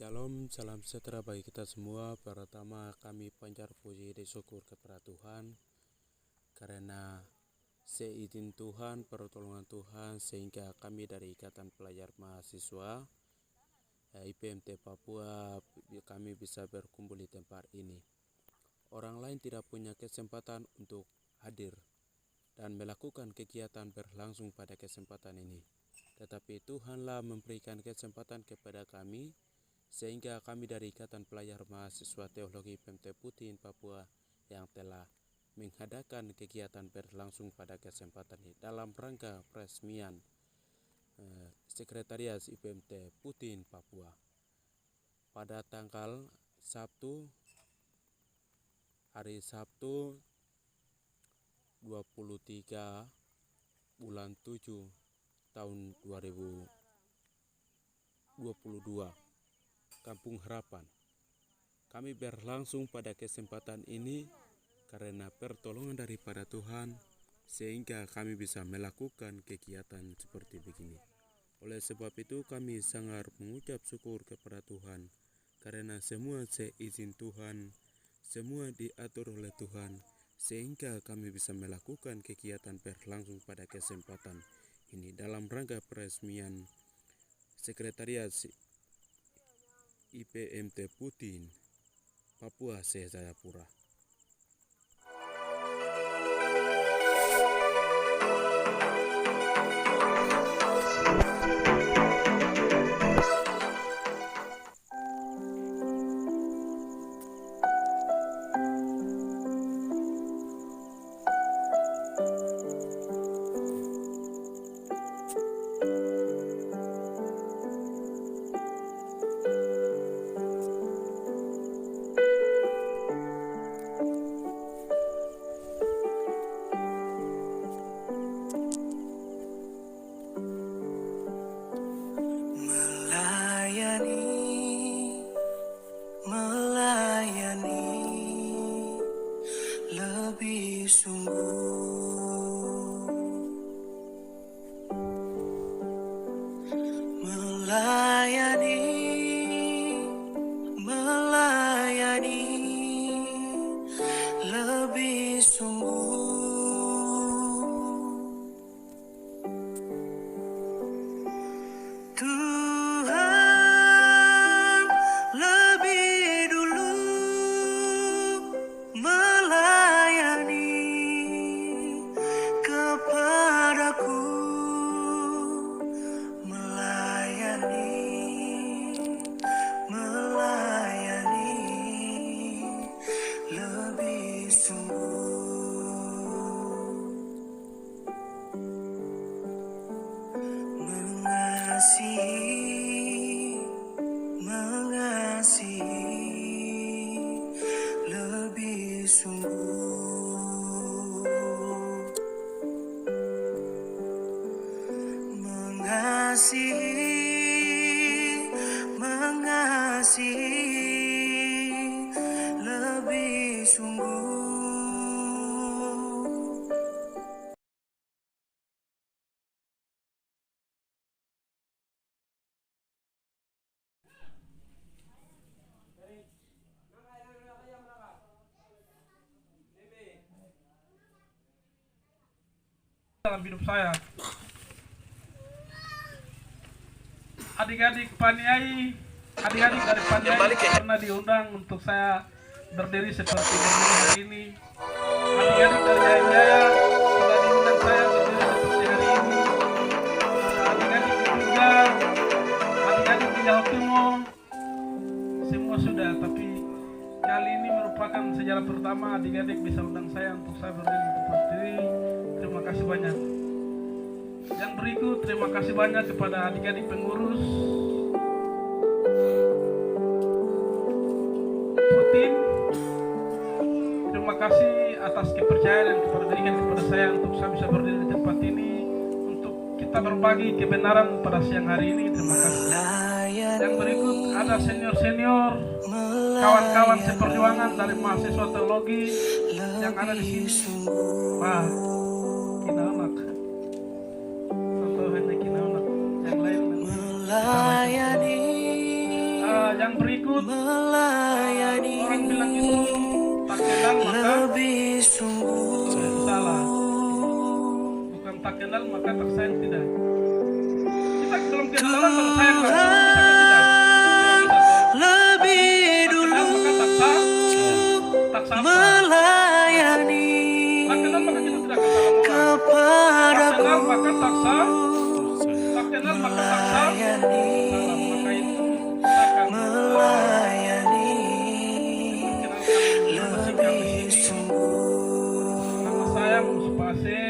Shalom, salam sejahtera bagi kita semua. Pertama kami panjat puji dan syukur kepada Tuhan karena seizin Tuhan, pertolongan Tuhan sehingga kami dari Ikatan Pelajar Mahasiswa IPMT Papua kami bisa berkumpul di tempat ini. Orang lain tidak punya kesempatan untuk hadir dan melakukan kegiatan berlangsung pada kesempatan ini. Tetapi Tuhanlah memberikan kesempatan kepada kami sehingga kami dari Ikatan Pelajar Mahasiswa Teologi IPMT Putin Papua yang telah mengadakan kegiatan berlangsung pada kesempatan ini dalam rangka peresmian Sekretariat IPMT Putin Papua pada tanggal hari Sabtu 23 bulan 7 tahun 2022. Kampung Harapan. Kami berlangsung pada kesempatan ini karena pertolongan daripada Tuhan sehingga kami bisa melakukan kegiatan seperti begini. Oleh sebab itu kami sangat mengucap syukur kepada Tuhan karena semua seizin Tuhan, semua diatur oleh Tuhan sehingga kami bisa melakukan kegiatan berlangsung pada kesempatan ini dalam rangka peresmian Sekretariat IPMT Putin Papua Sejayapura. Mengasihi lebih sungguh. Dalam hidup saya, adik-adik Paniai, adik-adik dari Paniai pernah diundang untuk saya berdiri seperti hari ini. Adik-adik dari Jaya sudah diundang saya berdiri seperti hari ini. Adik-adik juga, adik-adik di Jawa Timur, semua sudah. Tapi kali ini merupakan sejarah pertama adik-adik bisa undang saya untuk saya berdiri di tempat ini. Terima kasih banyak. Yang berikut, terima kasih banyak kepada adik-adik pengurus Putin. Terima kasih atas kepercayaan yang diberikan kepada saya untuk saya bisa berdiri di tempat ini untuk kita berbagi kebenaran pada siang hari ini. Terima kasih. Yang berikut ada senior-senior, kawan-kawan seperjuangan dari mahasiswa teologi yang ada di sini. Wah, kinaunak. Contohnya kinaunak. Yang lain Yang berikut melayani orang bilang itu tak kenal maka lebih sungguh. itu salah. Bukan tak kenal maka tak sayang, tidak. Kita belum kenal orang kalau sayang langsung bisa kan tidak? Tidak bisa. Lebih Tak dulu kenal maka tak sah, tak sapa. melayani Tak kenal maka kita tidak akan salah orang. Tak kepadaku. kenal maka tak sah, tak kenal maka tak sah. Melayani, Salah, maka itu kita akan melayani perkenalkan bersikap di lebih sini. sungguh. Nama saya Musupase.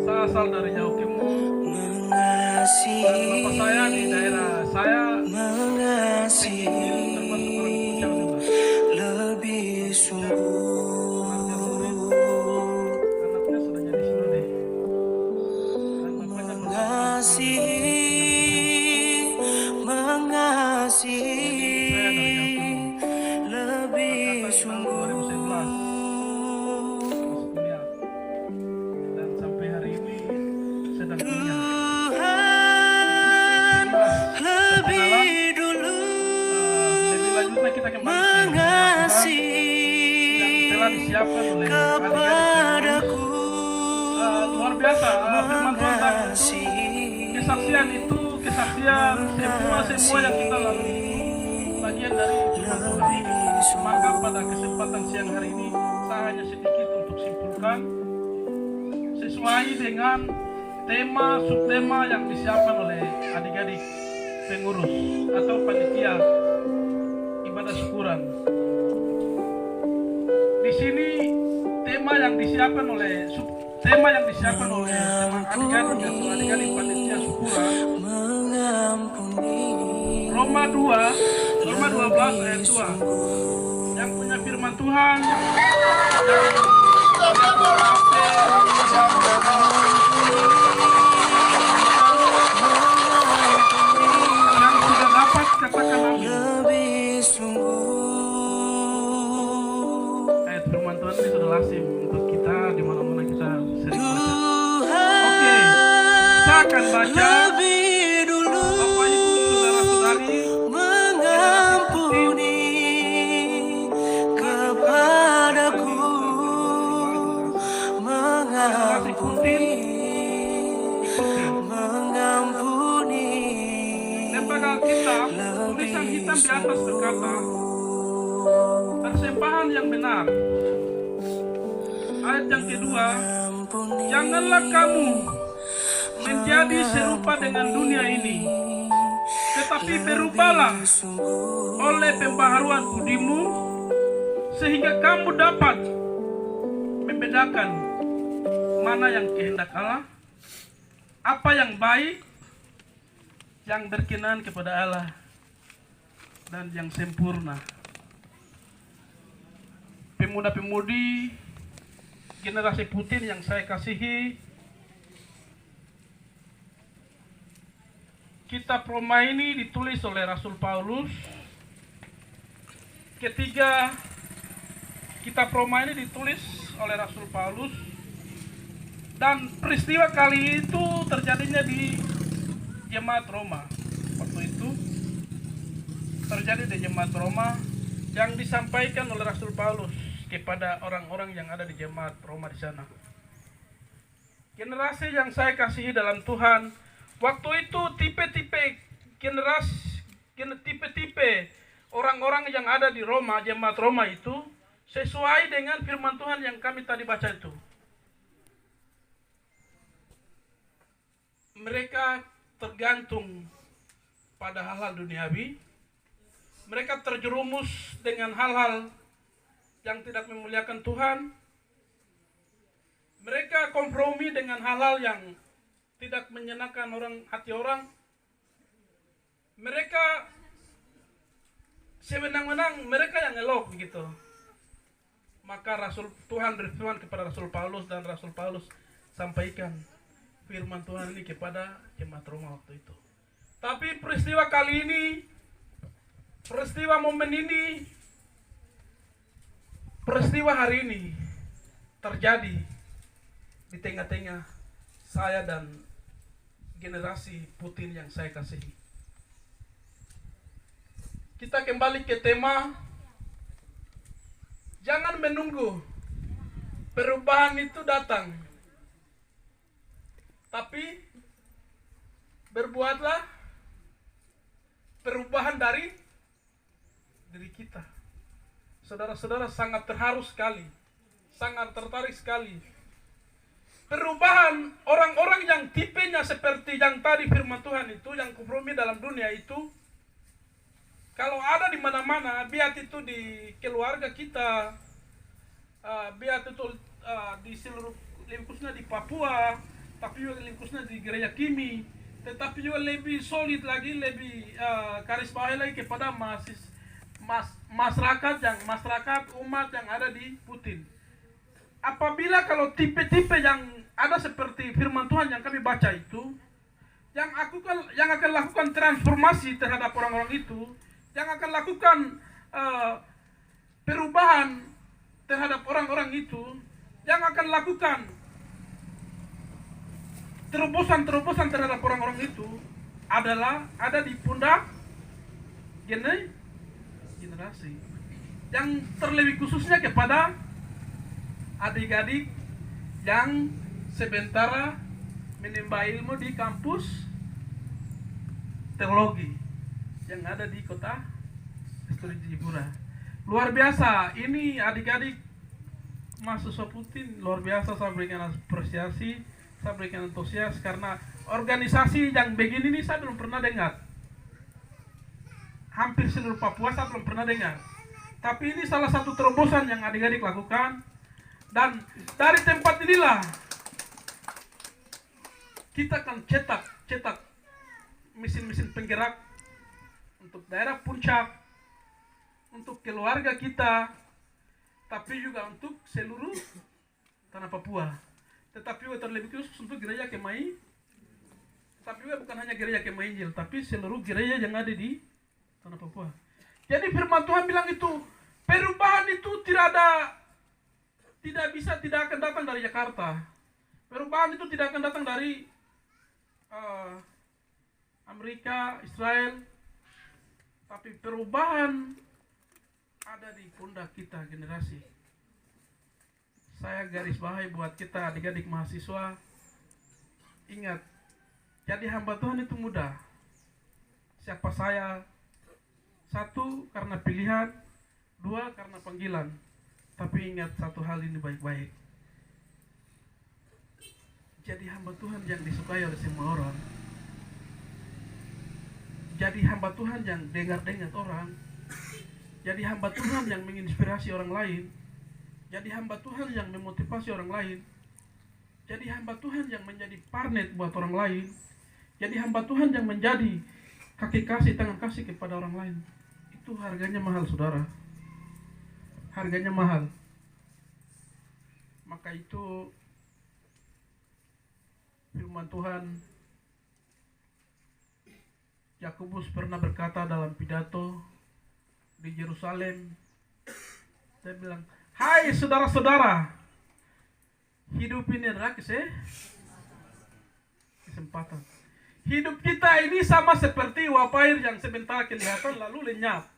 Saya asal dari Yaukimo. Mengasihi, Bapak saya di daerah saya mengasihi termasuk orang Puncak juga. lebih sungguh. Anaknya sudah jadi sinode. Dan bapaknya Mengasihi, mengasihi lebih sungguh. 2011 masuk kuliah. Dan sampai hari ini sedang kuliah. Tuhan lebih dulu Lebih lanjutnya kita kembali ke yang mengasihi telah disiapkan oleh adik-adik kepadaku. luar biasa. Firman Tuhan dan Mengasihi kesaksian itu, kesaksian semua yang kita lalui itu bagian dari firman Tuhan. Maka pada kesempatan siang hari ini saya hanya sedikit untuk simpulkan sesuai dengan tema subtema yang disiapkan oleh adik-adik pengurus atau panitia ibadah syukuran. Di sini tema yang disiapkan oleh adik-adik atau adik-adik panitia syukuran mengampuni Roma 12 ayat 2 yang punya firman Tuhan yang sudah dapat katakan amin. lebih sungguh. Ayat firman Tuhan ini sudah lazim untuk kita di mana-mana kita sering baca. Tuhan Oke, saya akan baca. lebih dulu Bapak Ibu saudara-saudari, mengampuni kepadaku, mengampuni, mengampuni lembaga Alkitab tulisan hitam di atas berkata persembahan yang benar. Ayat yang kedua, janganlah kamu menjadi serupa dengan dunia ini, tetapi berubahlah oleh pembaharuan budimu, sehingga kamu dapat membedakan mana yang kehendak Allah, apa yang baik, yang berkenan kepada Allah, dan yang sempurna. Pemuda-pemudi generasi Putin yang saya kasihi, kitab Roma ini ditulis oleh Rasul Paulus. Ketiga, kitab Roma ini ditulis oleh Rasul Paulus, dan peristiwa kali itu terjadinya di jemaat Roma. Waktu itu terjadi di jemaat Roma yang disampaikan oleh Rasul Paulus kepada orang-orang yang ada di jemaat Roma di sana. Generasi yang saya kasihi dalam Tuhan, waktu itu tipe-tipe generasi, tipe-tipe orang-orang yang ada di Roma, jemaat Roma itu sesuai dengan firman Tuhan yang kami tadi baca itu. Mereka tergantung pada hal-hal duniawi. Mereka terjerumus dengan hal-hal yang tidak memuliakan Tuhan. Mereka kompromi dengan hal-hal yang tidak menyenangkan hati orang. Mereka sewenang-wenang, mereka yang elok gitu. Maka Tuhan berfirman kepada Rasul Paulus, dan Rasul Paulus sampaikan firman Tuhan ini kepada jemaat Roma waktu itu. Tapi peristiwa kali ini, peristiwa momen ini, peristiwa hari ini terjadi di tengah-tengah saya dan generasi Putin yang saya kasihi. kita kembali ke tema jangan menunggu perubahan itu datang, tapi berbuatlah perubahan dari diri kita. Saudara-saudara, sangat terharu sekali, sangat tertarik sekali. Perubahan orang-orang yang tipenya seperti yang tadi firman Tuhan itu, yang kompromi dalam dunia itu, kalau ada di mana-mana, biar itu di keluarga kita, biar itu di seluruh lingkusnya di Papua, tapi juga lingkusnya di gereja Kimi, tetapi juga lebih solid lagi, lebih garis bawahi lagi kepada masyarakat umat yang ada di Putin. Apabila kalau tipe-tipe yang ada seperti firman Tuhan yang kami baca itu, yang akan lakukan transformasi terhadap orang-orang itu, yang akan lakukan perubahan terhadap orang-orang itu, yang akan lakukan terobosan terhadap orang-orang itu adalah ada di pundak generasi yang terlebih khususnya kepada adik-adik yang sementara menimba ilmu di kampus teologi yang ada di kota Studi Jayapura. Luar biasa, ini adik-adik mahasiswa Putin luar biasa. Saya berikan apresiasi, saya berikan antusias karena organisasi yang begini ini saya belum pernah dengar. Hampir seluruh Papua saya belum pernah dengar. Tapi ini salah satu terobosan yang adik-adik lakukan. Dan dari tempat inilah kita akan cetak mesin-mesin penggerak untuk daerah puncak, untuk keluarga kita, tapi juga untuk seluruh tanah Papua. Tetapi juga terlebih khusus untuk gereja Kemai, tapi juga bukan hanya gereja Kemai Injil, tapi seluruh gereja yang ada di tanah Papua. Jadi firman Tuhan bilang itu, perubahan itu tidak akan datang dari Jakarta. Perubahan itu tidak akan datang dari Amerika, Israel, tapi perubahan ada di pundak kita generasi. Saya garis bawahi buat kita adik-adik mahasiswa, ingat, jadi hamba Tuhan itu mudah. Siapa saya? Satu, karena pilihan. Dua, karena panggilan. Tapi ingat satu hal ini baik-baik. Jadi hamba Tuhan yang disukai oleh semua orang. Jadi hamba Tuhan yang dengar-dengar orang. Jadi hamba Tuhan yang menginspirasi orang lain. Jadi hamba Tuhan yang memotivasi orang lain. Jadi hamba Tuhan yang menjadi partner buat orang lain. Jadi hamba Tuhan yang menjadi kaki kasih, tangan kasih kepada orang lain. Itu harganya mahal, saudara. Harganya mahal. Maka itu firman Tuhan, Yakobus pernah berkata dalam pidato di Yerusalem, dia bilang, hai saudara-saudara, hidup ini adalah kesempatan. Hidup kita ini sama seperti uap air yang sebentar kelihatan lalu lenyap.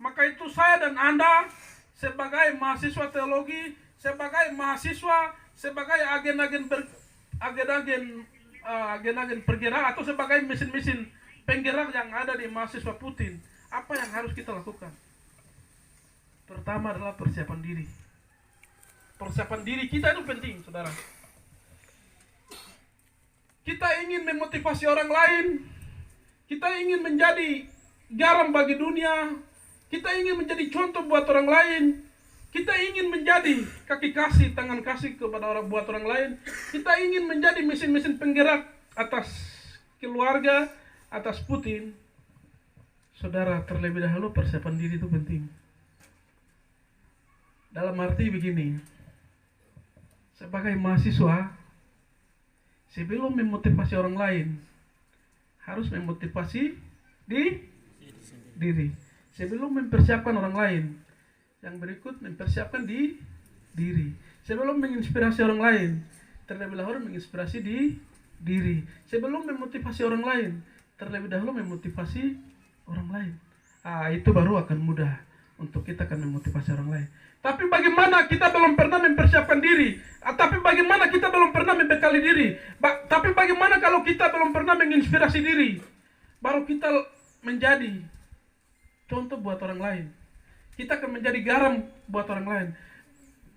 Maka itu saya dan Anda sebagai mahasiswa teologi, sebagai mahasiswa, sebagai agen-agen pergerak atau sebagai mesin-mesin penggerak yang ada di mahasiswa Putin, apa yang harus kita lakukan? Pertama adalah persiapan diri. Persiapan diri kita itu penting, saudara. Kita ingin memotivasi orang lain, kita ingin menjadi garam bagi dunia, kita ingin menjadi contoh buat orang lain, kita ingin menjadi kaki kasih, tangan kasih kepada buat orang lain, kita ingin menjadi mesin-mesin penggerak atas keluarga, atas Putin. Saudara, terlebih dahulu persiapan diri itu penting. Dalam arti begini, sebagai mahasiswa, sebelum memotivasi orang lain, harus memotivasi diri. Sebelum mempersiapkan orang lain, yang berikut mempersiapkan diri. Sebelum menginspirasi orang lain, terlebih dahulu menginspirasi diri. Sebelum memotivasi orang lain, terlebih dahulu memotivasi orang lain. Itu baru akan mudah untuk kita akan memotivasi orang lain. Tapi bagaimana kita belum pernah mempersiapkan diri? Tapi bagaimana kita belum pernah membekali diri? Tapi bagaimana kalau kita belum pernah menginspirasi diri? Baru kita menjadi contoh buat orang lain. Kita akan menjadi garam buat orang lain.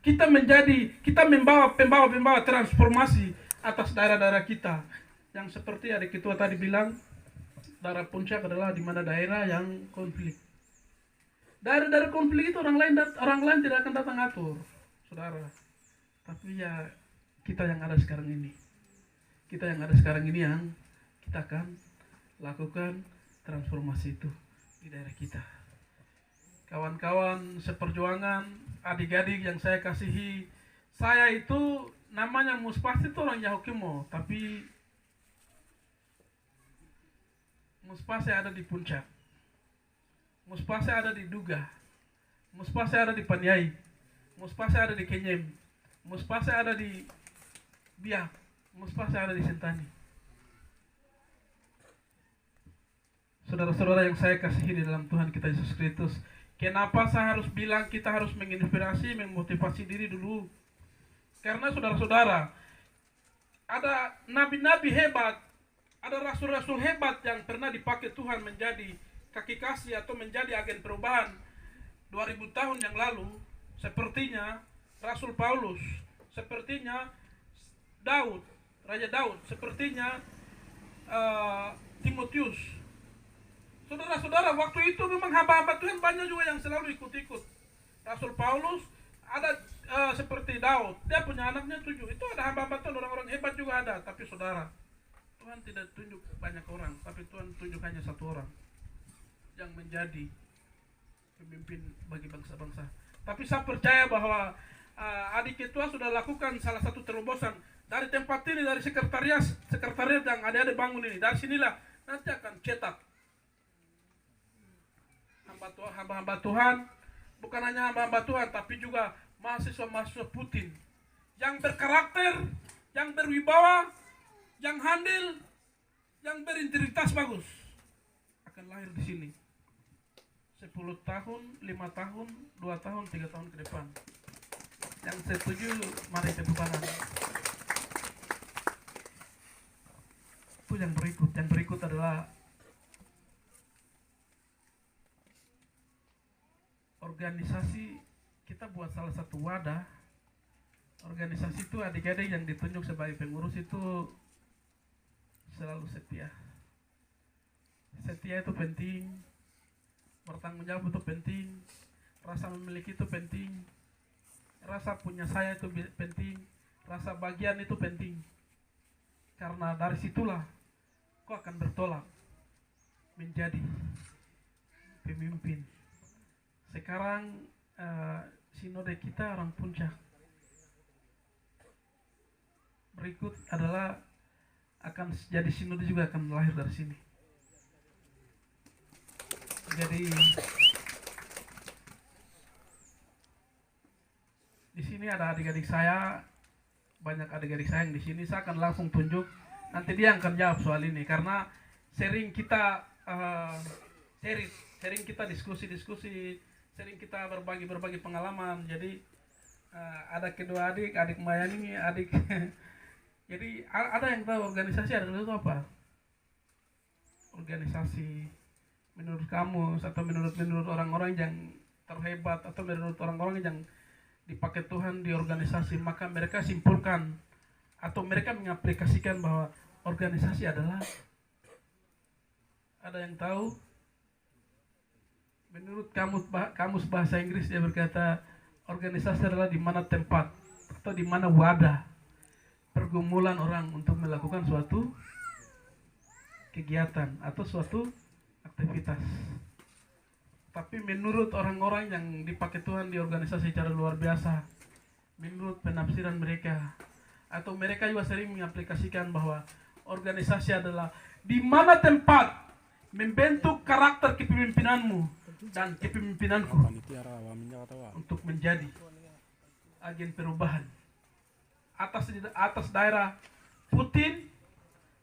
Kita membawa pembawa transformasi atas daerah-daerah kita. Yang seperti adik ketua tadi bilang, daerah puncak adalah di mana daerah yang konflik. Daerah-daerah konflik itu orang lain tidak akan datang atur, saudara. Tapi ya kita yang ada sekarang ini. Kita yang ada sekarang ini yang kita akan lakukan transformasi itu di daerah kita. Kawan-kawan seperjuangan, adik-adik yang saya kasihi, saya itu namanya Muspasi itu orang Yahukimo, tapi Muspasi ada di puncak. Muspasi ada di Duga. Muspasi ada di Paniai. Muspasi ada di Kenyem. Muspasi ada di Biak. Muspasi ada di Sentani. Saudara-saudara yang saya kasihi di dalam Tuhan kita Yesus Kristus, kenapa saya harus bilang kita harus menginspirasi, memotivasi diri dulu? Karena saudara-saudara, ada nabi-nabi hebat, ada rasul-rasul hebat yang pernah dipakai Tuhan menjadi kaki kasih atau menjadi agen perubahan 2000 tahun yang lalu. Sepertinya Rasul Paulus, sepertinya Daud, Raja Daud, sepertinya Timotius. Saudara-saudara, waktu itu memang hamba-hamba Tuhan banyak juga yang selalu ikut-ikut. Rasul Paulus ada seperti Daud, dia punya anaknya 7. Itu ada hamba-hamba Tuhan, orang-orang hebat juga ada. Tapi saudara, Tuhan tidak tunjuk banyak orang, tapi Tuhan tunjuk hanya satu orang yang menjadi pemimpin bagi bangsa-bangsa. Tapi saya percaya bahwa adik ketua sudah lakukan salah satu terobosan dari tempat ini, dari sekretariat yang adik-adik bangun ini. Dari sinilah nanti akan cetak hamba-hamba Tuhan, bukan hanya hamba-hamba Tuhan, tapi juga mahasiswa-mahasiswa Putin yang berkarakter, yang berwibawa, yang handal, yang berintegritas bagus akan lahir di sini. 10 tahun, 5 tahun, 2 tahun, 3 tahun ke depan. Yang setuju, mari tepuk tangan. Itu yang berikut. Yang berikut adalah organisasi. Kita buat salah satu wadah. Organisasi itu adik-adik yang ditunjuk sebagai pengurus itu selalu setia. Setia itu penting. Bertanggung jawab itu penting, rasa memiliki itu penting, rasa punya saya itu penting, rasa bagian itu penting. Karena dari situlah kau akan bertolak menjadi pemimpin. Sekarang sinode kita orang puncak. Berikut adalah akan jadi sinode juga akan lahir dari sini. Jadi di sini ada adik-adik saya, banyak adik-adik saya yang di sini. Saya akan langsung tunjuk. Nanti dia akan jawab soal ini karena sering kita sering kita diskusi, sering kita berbagi pengalaman. Jadi ada kedua adik Mayani, adik. Jadi ada yang tahu organisasi adalah itu apa? Organisasi menurut kamu atau menurut orang-orang yang terhebat atau menurut orang-orang yang dipakai Tuhan di organisasi, maka mereka simpulkan atau mereka mengaplikasikan bahwa organisasi adalah, ada yang tahu? Menurut kamus bahasa Inggris dia berkata organisasi adalah di mana tempat atau di mana wadah pergumulan orang untuk melakukan suatu kegiatan atau suatu aktivitas. Tapi menurut orang-orang yang dipakai Tuhan di organisasi secara luar biasa, menurut penafsiran mereka, atau mereka juga sering mengaplikasikan bahwa organisasi adalah di mana tempat membentuk karakter kepemimpinanmu dan kepemimpinanku untuk menjadi agen perubahan atas daerah Putin,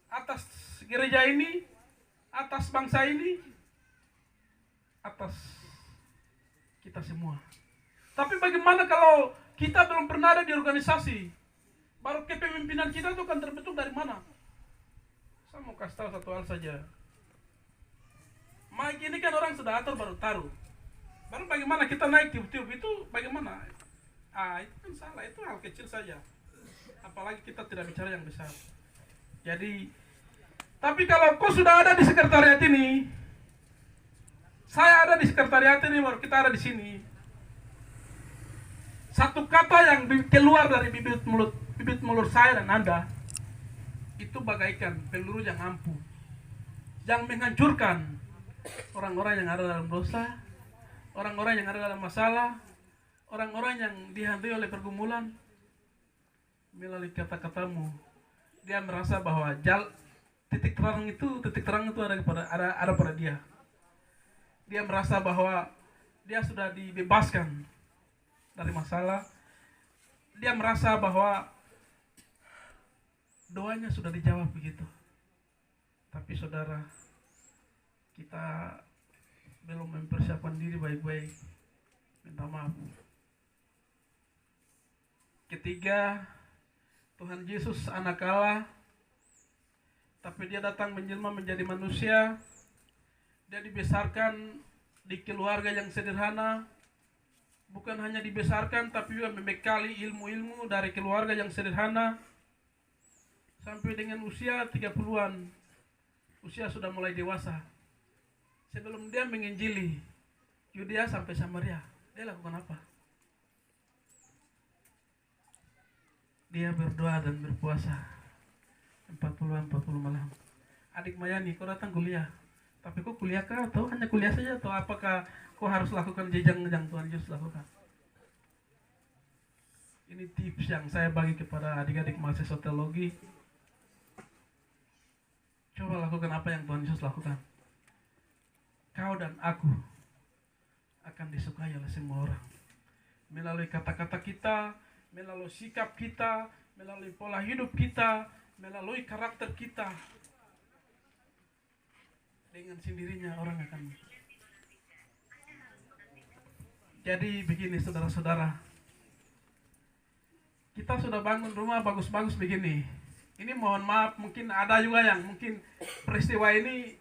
atas gereja ini, atas bangsa ini. atas kita semua. Tapi bagaimana kalau kita belum pernah ada di organisasi? Baru kepemimpinan kita itu kan terbentuk dari mana? Saya mau kasih tahu satu hal saja. Mic ini kan orang sudah atur baru taruh. Baru bagaimana kita naik tiup-tiup itu bagaimana? Itu kan salah, itu hal kecil saja. Apalagi kita tidak bicara yang besar. Jadi, tapi kalau kau sudah ada di sekretariat ini, saya ada di sekretariat ini, baru kita ada di sini. Satu kata yang keluar dari bibit mulut saya dan Anda, itu bagaikan peluru yang ampuh, yang menghancurkan orang-orang yang ada dalam dosa, orang-orang yang ada dalam masalah, orang-orang yang dihantui oleh pergumulan. Melalui kata-katamu, dia merasa bahwa titik terang itu ada pada dia. Dia merasa bahwa dia sudah dibebaskan dari masalah. Dia merasa bahwa doanya sudah dijawab begitu. Tapi saudara, kita belum mempersiapkan diri baik-baik. Minta maaf. Ketiga, Tuhan Yesus anak Allah, tapi dia datang menjelma menjadi manusia. Dia dibesarkan di keluarga yang sederhana. Bukan hanya dibesarkan, tapi juga membekali ilmu-ilmu dari keluarga yang sederhana. Sampai dengan usia 30-an, usia sudah mulai dewasa. Sebelum dia menginjili Yudea sampai Samaria, dia lakukan apa? Dia berdoa dan berpuasa 40 malam. Adik Mayani, kau datang kuliah. Tapi kau kuliah kah? Atau hanya kuliah saja? Atau apakah kau harus lakukan jenjang yang Tuhan Yesus lakukan? Ini tips yang saya bagi kepada adik-adik mahasiswa teologi. Coba lakukan apa yang Tuhan Yesus lakukan. Kau dan aku akan disukai oleh semua orang. Melalui kata-kata kita, melalui sikap kita, melalui pola hidup kita, melalui karakter kita. Dengan sendirinya orang akan. Jadi begini saudara-saudara, kita sudah bangun rumah bagus-bagus begini. Ini mohon maaf, mungkin ada juga yang mungkin peristiwa ini,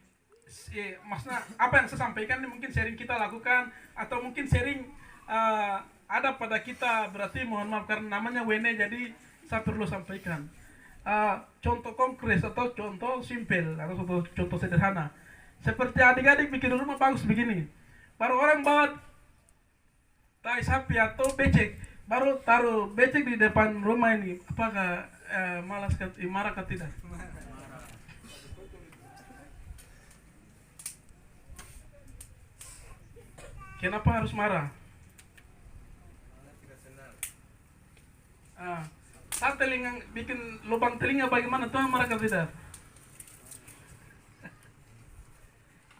maksudnya apa yang saya sampaikan ini mungkin sering kita lakukan, atau mungkin sering ada pada kita, berarti mohon maaf karena namanya WN, jadi saya perlu sampaikan. Contoh konkret atau contoh simpel atau contoh sederhana. Seperti adik-adik bikin rumah bagus begini. Baru orang bawa tai sapi atau becek, baru taruh becek di depan rumah ini. Apakah marah atau tidak? Kenapa harus marah? Saat telinga bikin lubang telinga bagaimana Tuhan marah atau tidak?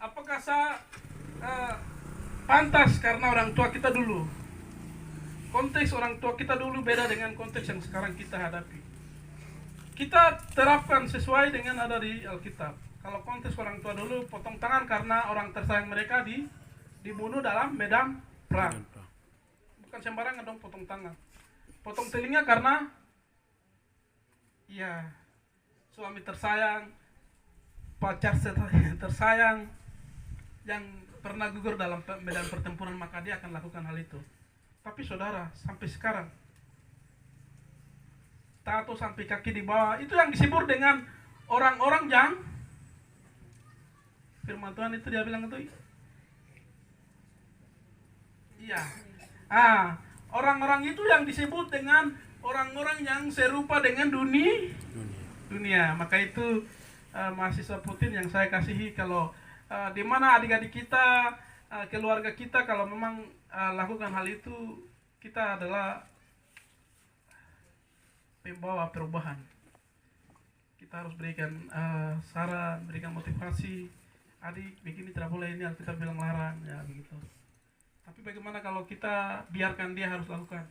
Apakah saya pantas karena orang tua kita dulu? Konteks orang tua kita dulu beda dengan konteks yang sekarang kita hadapi. Kita terapkan sesuai dengan ada di Alkitab. Kalau konteks orang tua dulu potong tangan karena orang tersayang mereka dibunuh dalam medan perang. Bukan sembarangan dong potong tangan. Potong telinga karena ya suami tersayang, pacar tersayang yang pernah gugur dalam medan pertempuran, maka dia akan lakukan hal itu. Tapi saudara, sampai sekarang tato sampai kaki di bawah, itu yang disebut dengan orang-orang yang firman Tuhan itu dia bilang itu iya. Orang-orang itu yang disebut dengan orang-orang yang serupa dengan dunia. Maka itu mahasiswa Putin yang saya kasihi, kalau di mana adik-adik kita, keluarga kita, kalau memang lakukan hal itu, kita adalah pembawa perubahan. Kita harus berikan saran, berikan motivasi. Adik, begini tidak boleh, ini Alkitab bilang larang, ya begitu. Tapi bagaimana kalau kita biarkan dia harus lakukan?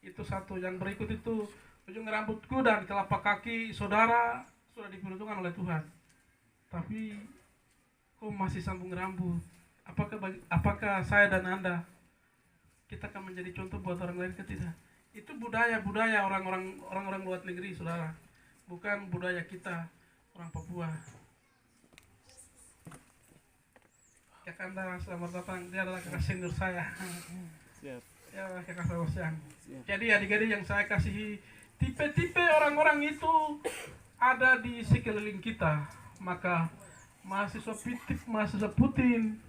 Itu satu. Yang berikut itu, ujung rambutku dan telapak kaki saudara sudah diperuntukkan oleh Tuhan. Tapi kok masih sambung rambut? apakah saya dan Anda kita akan menjadi contoh buat orang lain ke tidak? Itu budaya orang-orang luar negeri, saudara. Bukan budaya kita orang Papua. Kakak Anda selamat datang. Dia adalah kakak senior saya. Siap. Ya, kakak selamat siang. Jadi adik-adik yang saya kasihi, tipe-tipe orang-orang itu ada di sekeliling kita. Maka mahasiswa Putin,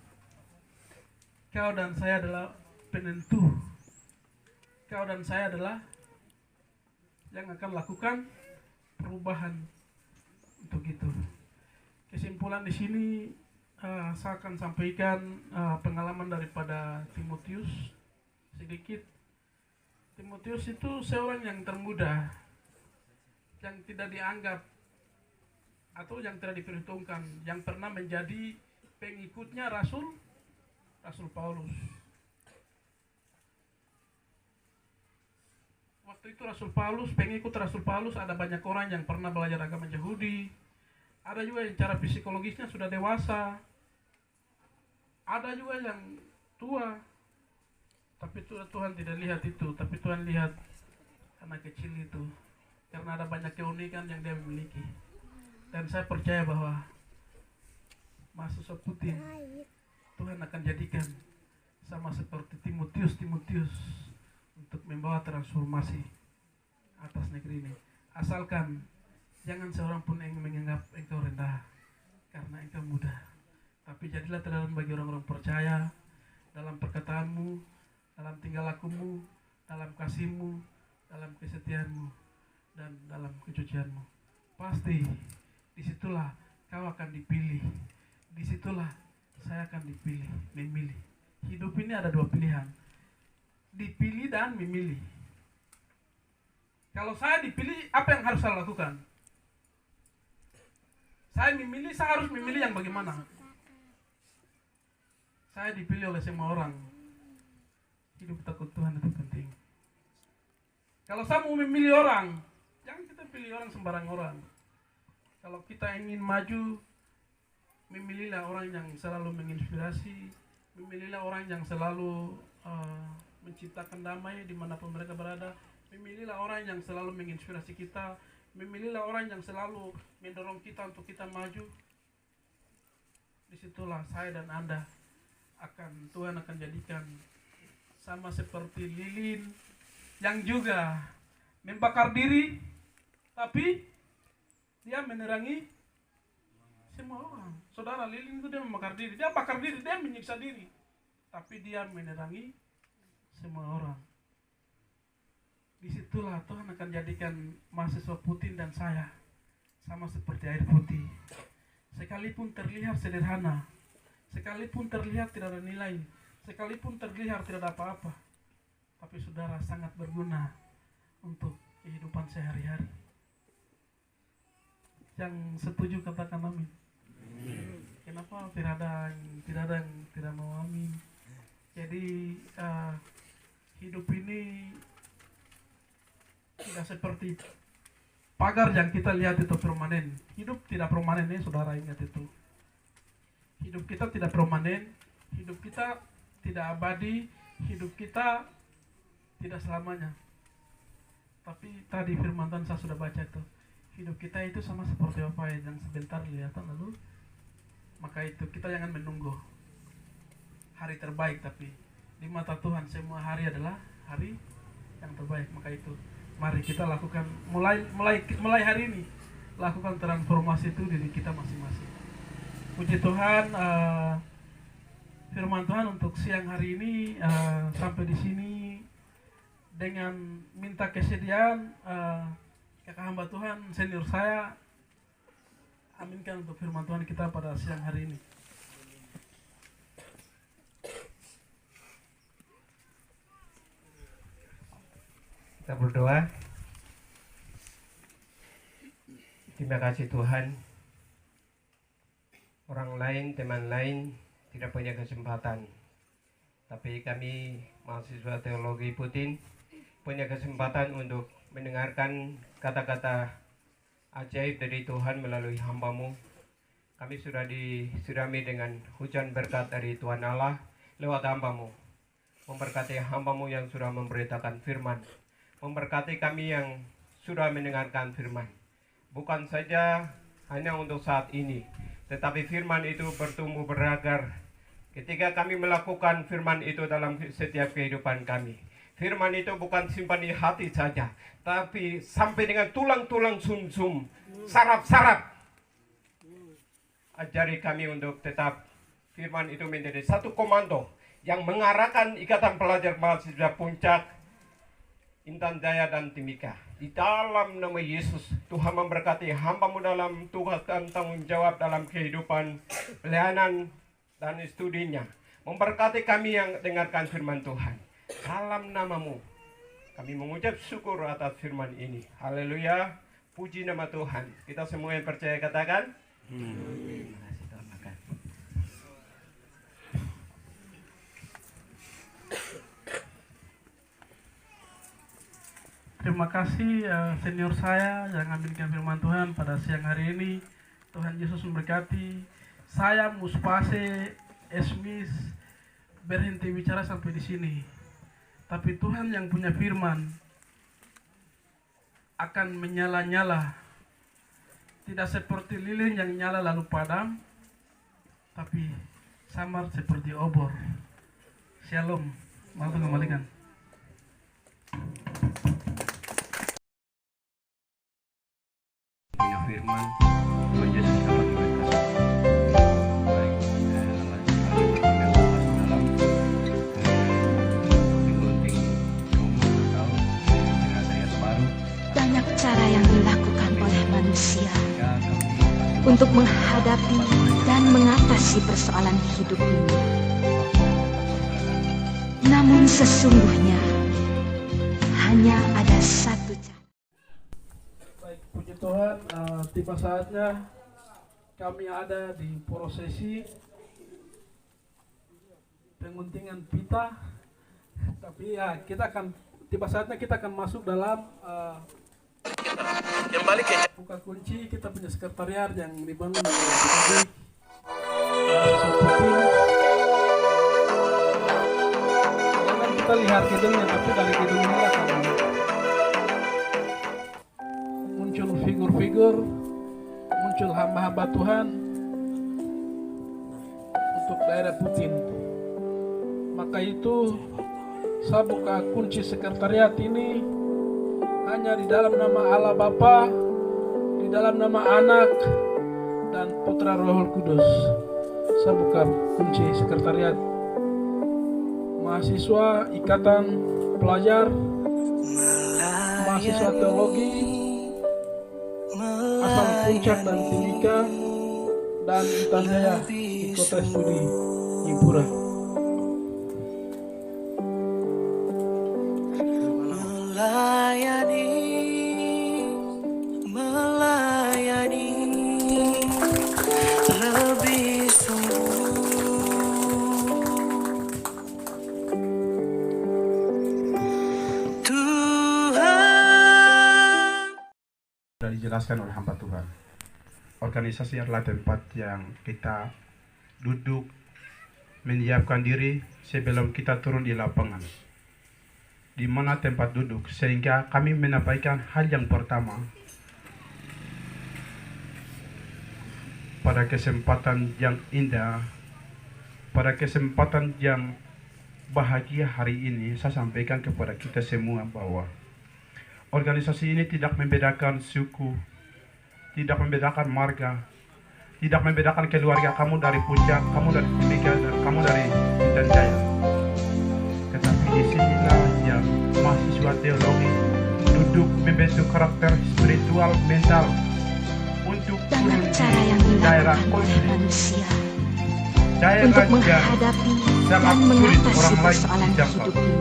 kau dan saya adalah penentu. Kau dan saya adalah yang akan lakukan perubahan untuk itu. Kesimpulan di sini saya akan sampaikan pengalaman daripada Timotius sedikit. Timotius itu seorang yang termuda, yang tidak dianggap atau yang tidak diperhitungkan, yang pernah menjadi pengikutnya Rasul Paulus. Waktu itu pengikut Rasul Paulus ada banyak orang yang pernah belajar agama Yahudi. Ada juga yang cara psikologisnya sudah dewasa. Ada juga yang tua. Tapi Tuhan tidak lihat itu, tapi Tuhan lihat anak kecil itu. Karena ada banyak keunikan yang dia miliki. Dan saya percaya bahwa mahasiswa Putin Tuhan akan jadikan sama seperti Timotius untuk membawa transformasi atas negeri ini. Asalkan jangan seorang pun yang menganggap engkau rendah karena engkau muda. Tapi jadilah teladan bagi orang-orang percaya dalam perkataanmu, dalam tingkah lakumu, dalam kasihmu, dalam kesetiaanmu, dan dalam kecucianmu. Pasti disitulah kau akan dipilih. Disitulah saya akan memilih. Hidup ini ada dua pilihan, dipilih dan memilih. Kalau saya dipilih, apa yang harus saya lakukan? Saya harus memilih yang bagaimana? Saya dipilih oleh semua orang. Hidup takut Tuhan itu penting. Kalau saya mau memilih orang, jangan kita pilih orang sembarang orang. Kalau kita ingin maju, memilihlah orang yang selalu menginspirasi, memilihlah orang yang selalu menciptakan damai dimanapun mereka berada, memilihlah orang yang selalu menginspirasi kita, memilihlah orang yang selalu mendorong kita untuk kita maju. Disitulah saya dan Anda Tuhan akan jadikan sama seperti lilin yang juga membakar diri, tapi dia menerangi semua orang. Saudara, lilin itu dia membakar diri, dia bakar diri, dia menyiksa diri, tapi dia menerangi semua orang. Disitulah Tuhan akan jadikan mahasiswa Putin dan saya sama seperti air putih. Sekalipun terlihat sederhana, sekalipun terlihat tidak ada nilai, sekalipun terlihat tidak ada apa-apa, tapi saudara sangat berguna untuk kehidupan sehari-hari. Yang setuju katakan amin. Kenapa tidak ada yang tidak mau amin? Jadi hidup ini tidak seperti pagar yang kita lihat itu permanen. Hidup tidak permanen, saudara, ingat itu. Hidup kita tidak permanen, hidup kita tidak abadi, hidup kita tidak selamanya. Tapi tadi firman Tuhan saya sudah baca itu. Hidup kita itu sama seperti apa yang sebentar kelihatan lalu. Maka itu kita jangan menunggu hari terbaik, tapi di mata Tuhan semua hari adalah hari yang terbaik. Maka itu mari kita lakukan mulai hari ini, lakukan transformasi itu diri kita masing-masing. Puji Tuhan, firman Tuhan untuk siang hari ini sampai di sini dengan minta kesediaan kakak hamba Tuhan senior saya, aminkan untuk firman Tuhan kita pada siang hari ini. Kita berdoa. Terima kasih Tuhan. Orang lain, teman lain tidak punya kesempatan, tapi kami mahasiswa teologi Putin punya kesempatan untuk mendengarkan kata-kata ajaib dari Tuhan melalui hamba-Mu. kami sudah disirami dengan hujan berkat dari Tuhan Allah lewat hamba-Mu. Memberkati hamba-Mu yang sudah memberitakan firman. Memberkati kami yang sudah mendengarkan firman. Bukan saja hanya untuk saat ini, tetapi firman itu bertumbuh berakar ketika kami melakukan firman itu dalam setiap kehidupan kami. Firman itu bukan simpan di hati saja, tapi sampai dengan tulang-tulang sumsum, saraf-saraf. Ajari kami untuk tetap firman itu menjadi satu komando yang mengarahkan ikatan pelajar mahasiswa Puncak, Intan Jaya dan Timika. Di dalam nama Yesus, Tuhan memberkati hamba-Mu dalam tugas dan tanggung jawab dalam kehidupan, pelayanan, dan studinya. Memberkati kami yang dengarkan firman Tuhan. Dalam nama-Mu, kami mengucap syukur atas firman ini. Haleluya, puji nama Tuhan. Kita semua yang percaya katakan, terima kasih Tuhan. Makan. Terima kasih senior saya yang ambilkan firman Tuhan pada siang hari ini. Tuhan Yesus memberkati. Saya Muspase Esmis berhenti bicara sampai di sini. Tapi Tuhan yang punya firman akan menyala-nyala. Tidak seperti lilin yang nyala lalu padam, tapi samar seperti obor. Shalom. Mau kembalikan. Punya firman, Tuhan Yesus dapat memberkati. Baik, Allah sekali berkenan dalam menggunting umur atau dengan ayat baru. Banyak cara yang dilakukan oleh manusia untuk menghadapi dan mengatasi persoalan hidup ini. Namun sesungguhnya hanya ada satu cara. Baik, puji Tuhan, tiba saatnya kami ada di prosesi penguntingan pita. Tapi ya, tiba saatnya kita akan masuk dalam buka kunci. Kita punya sekretariat yang dibangun oleh jangan kita lihat gedungnya, tapi dari gedung ini akan muncul figur-figur, muncul hamba-hamba Tuhan untuk daerah Putin. Maka itu saya buka kunci sekretariat ini hanya di dalam nama Allah Bapa, di dalam nama Anak dan Putra Roh Kudus. Saya buka kunci sekretariat mahasiswa Ikatan Pelajar, mahasiswa teologi asal Puncak dan Timika dan Intan Jaya di Kota Studi Impura. Melayani lebih sungguh. Tuhan. Sudah dijelaskan oleh hamba Tuhan. Organisasi adalah tempat yang kita duduk menyiapkan diri sebelum kita turun di lapangan. Di mana tempat duduk, sehingga kami menyampaikan hal yang pertama pada kesempatan yang indah, pada kesempatan yang bahagia hari ini. Saya sampaikan kepada kita semua bahwa organisasi ini tidak membedakan suku, tidak membedakan marga, tidak membedakan keluarga. Kamu dari Puncak, kamu dari Timika, dan kamu dari Intan Jaya. Tetapi disinilah yang mahasiswa teologi duduk membentuk karakter spiritual mental untuk turun Banyak cara yang di daerah dilakukan oleh konflik, manusia daerah untuk yang menghadapi sangat dan sulit mengatasi orang lain persoalan dijangkau. hidup ini.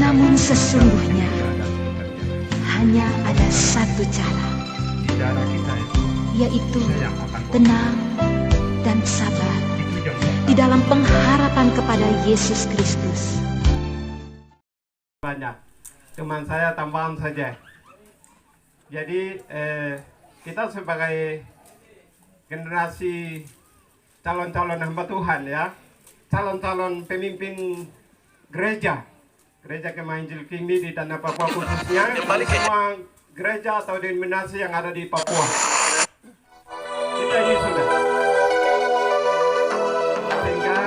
Namun sesungguhnya hanya ada satu cara, di daerah kita itu yaitu yang akan tenang dan sabar itu yang di dalam pengharapan kepada Yesus Kristus. Banyak teman saya tambahan saja. Jadi kita sebagai generasi calon-calon hamba Tuhan ya, calon-calon pemimpin gereja Kemahin Injil Kini di tanah Papua khususnya, semua gereja atau denominasi yang ada di Papua. Kita ini sudah. Sehingga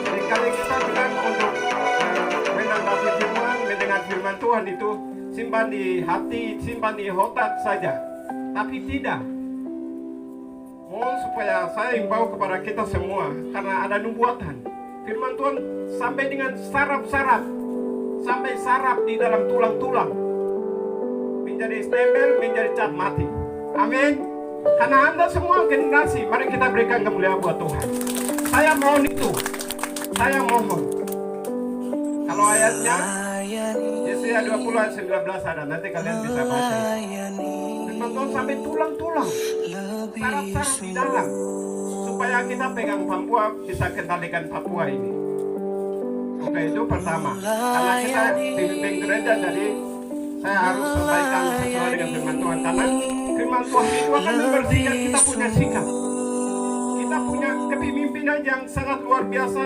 seringkali kita bilang untuk menanggapi firman, mendengar firman Tuhan itu simpan di hati, simpan di otak saja. Tapi tidak. Mohon supaya saya imbau kepada kita semua, karena ada nubuatan. Firman Tuhan sampai dengan saraf-saraf, sampai saraf di dalam tulang-tulang, menjadi stempel, menjadi cat mati. Amin. Karena Anda semua generasi, mari kita berikan kemuliaan buat Tuhan. Saya mohon itu. Saya mohon. Kalau ayatnya Yesaya 20 ayat 19 ada, nanti kalian bisa baca. Firman Tuhan sampai tulang-tulang, saraf-saraf di dalam, supaya kita pegang Papua, bisa kendalikan Papua ini. Oke, itu pertama. Karena kita pimpin gereja, jadi saya harus sampaikan sesuai dengan firman Tuhan. Karena firman Tuhan itu akan membersihkan kita punya sikap. Kita punya kepemimpinan yang sangat luar biasa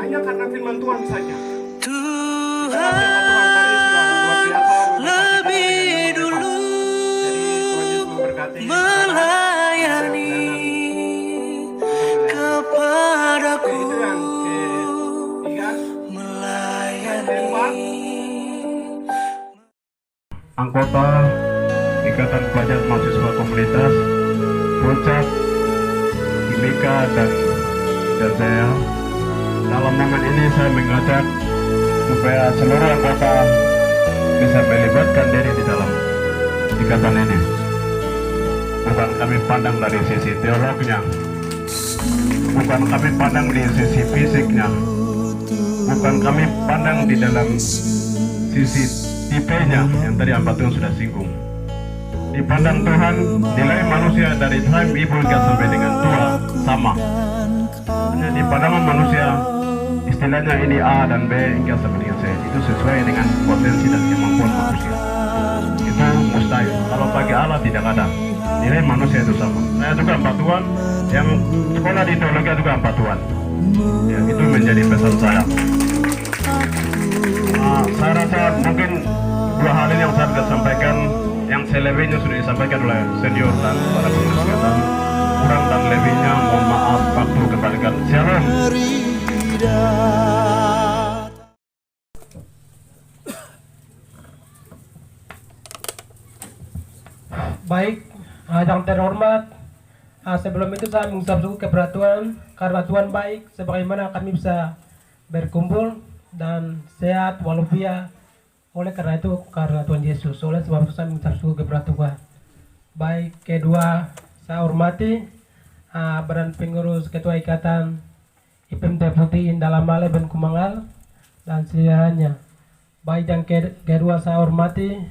hanya karena firman Tuhan saja. Lebih dulu melayani kepadaku, melayani. Anggota Ikatan Pelajar Mahasiswa Komunitas Puncak, Timika dan saya. Dalam momen ini saya mengajak supaya seluruh anggota bisa melibatkan diri di dalam ikatan ini. Bukan kami pandang dari sisi teolognya, bukan kami pandang di sisi fisiknya, bukan kami pandang di dalam sisi tipenya yang tadi Ambatun sudah singgung. Dipandang Tuhan, nilai manusia dari time ibu hingga sampai dengan tua sama. Hanya di pandangan manusia, istilahnya ini A dan B hingga sampai dengan C, itu sesuai dengan potensi dan kemampuan manusia. Itu mustahil. Kalau bagi Allah tidak ada. Nilai manusia itu sama. Saya juga hamba Tuhan, yang sekolah di teologi juga hamba Tuhan. Ya, itu menjadi pesan saya. Saya rasa mungkin dua hal ini yang saya bisa sampaikan, yang selebihnya sudah disampaikan oleh senior dan para pengurus ikatan. Kurang dan lebihnya mohon maaf, waktu kembalikan. Shalom. Baik, yang terhormat, sebelum itu saya mengucap syukur kepada Tuhan karena Tuhan baik, sebagaimana kami bisa berkumpul dan sehat walafiat. Oleh karena itu, karena Tuhan Yesus, oleh sebab itu saya mengucap syukur kepada Tuhan. Baik, kedua, saya hormati Badan Pengurus Ketua Ikatan IPM Deputi dalam Male Ben Kumangal dan sedianya. Baik, yang kedua saya hormati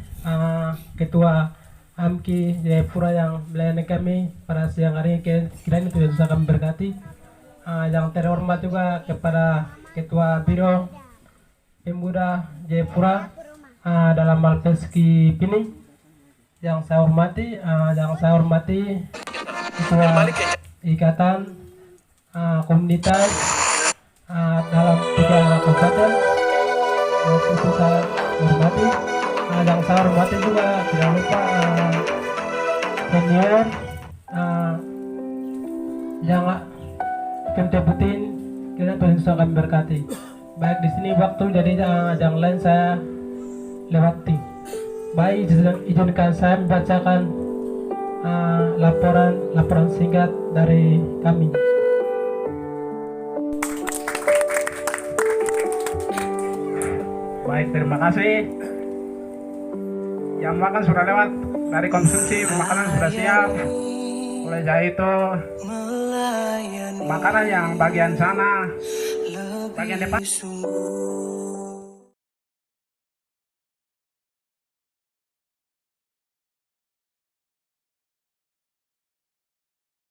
Ketua AMKI Jayapura yang melayani kami pada siang hari ini, kiranya Tuhan Yesus kami berkati. Yang terhormat juga kepada Ketua Biro Pemuda Jayapura dalam Malpeski Pini, yang saya hormati, Ketua Ikatan Komunitas dalam 3 kabupaten, itu saya hormati. Yang saya hormati juga tidak lupa senior yang pentebutin, kira Tuhan Yesus akan berkati. Baik, di sini waktu jadi yang lain saya lewati. Baik, izinkan saya membacakan laporan singkat dari kami. Baik, terima kasih. Yang makan sudah lewat, dari konsumsi makanan sudah siap. Oleh jadi itu, makanan yang bagian sana, bagian depan.